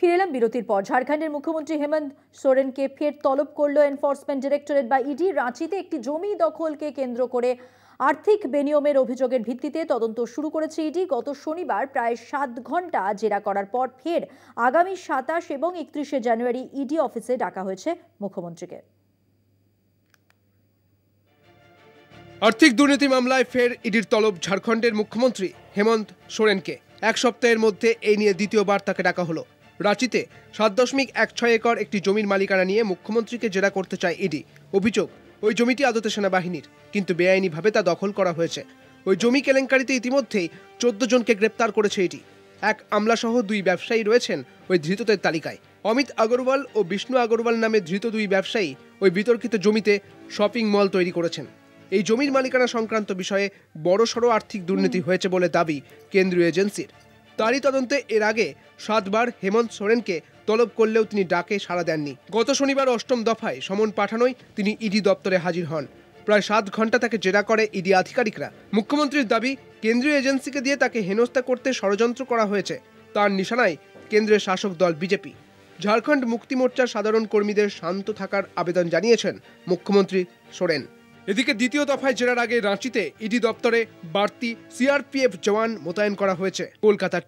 ফিরে এলাম বিরতির পর। ঝাড়খণ্ডের মুখ্যমন্ত্রী হেমন্ত সোরেনকে ফের তলব করল এনফোর্সমেন্ট ডিরেক্টরেট বা ইডি। রাঁচিতে একটি জমি দখলকে কেন্দ্র করে আর্থিক বেনিয়মের অভিযোগের ভিত্তিতে তদন্ত শুরু করেছে ইডি। গত শনিবার প্রায় 7 ঘন্টা জেরা করার পর ফের আগামী 27 এবং 31শে জানুয়ারি ইডি অফিসে ডাকা হয়েছে মুখ্যমন্ত্রীকে। আর্থিক দুর্নীতি মামলায় ফের ইডির তলব ঝাড়খণ্ডের মুখ্যমন্ত্রী হেমন্ত সোরেনকে। এক সপ্তাহের মধ্যে এই নিয়ে দ্বিতীয়বার তাকে ডাকা হলো। রাঁচিতে 7.16 একর একটি জমির মালিকানা নিয়ে মুখ্যমন্ত্রীকে জেরা করতে চায় ইডি। অভিযোগ, ওই জমিটি আদতে সেনাবাহিনীর, কিন্তু বেআইনিভাবে তা দখল করা হয়েছে। ওই জমি কেলেঙ্কারিতে ইতিমধ্যেই 14 জনকে গ্রেপ্তার করেছে ইডি। এক আমলাসহ 2 ব্যবসায়ী রয়েছেন ওই ধৃতদের তালিকায়। অমিত আগরওয়াল ও বিষ্ণু আগরওয়াল নামে ধৃত 2 ব্যবসায়ী ওই বিতর্কিত জমিতে শপিং মল তৈরি করেছেন। এই জমির মালিকানা সংক্রান্ত বিষয়ে বড়সড় আর্থিক দুর্নীতি হয়েছে বলে দাবি কেন্দ্রীয় এজেন্সির। তারই তদন্তে এর আগে 7 বার হেমন্ত সোরেনকে তলব করলেও তিনি ডাকে সাড়া দেননি। গত শনিবার 8ম দফায় সমন পাঠানোয় তিনি ইডি দপ্তরে হাজির হন। প্রায় 7 ঘন্টা তাকে জেরা করে ইডি আধিকারিকরা। মুখ্যমন্ত্রীর দাবি, কেন্দ্রীয় এজেন্সিকে দিয়ে তাকে হেনস্থা করতে ষড়যন্ত্র করা হয়েছে। তার নিশানায় কেন্দ্রের শাসক দল বিজেপি। ঝাড়খণ্ড মুক্তি মোর্চার সাধারণ কর্মীদের শান্ত থাকার আবেদন জানিয়েছেন মুখ্যমন্ত্রী সোরেন। এদিকে দ্বিতীয় দফায় জেরার আগে রাঁচিতে ইডি দপ্তরে বাড়তি সিআরপিএফ জওয়ান মোতায়েন করা হয়েছে। কলকাতা।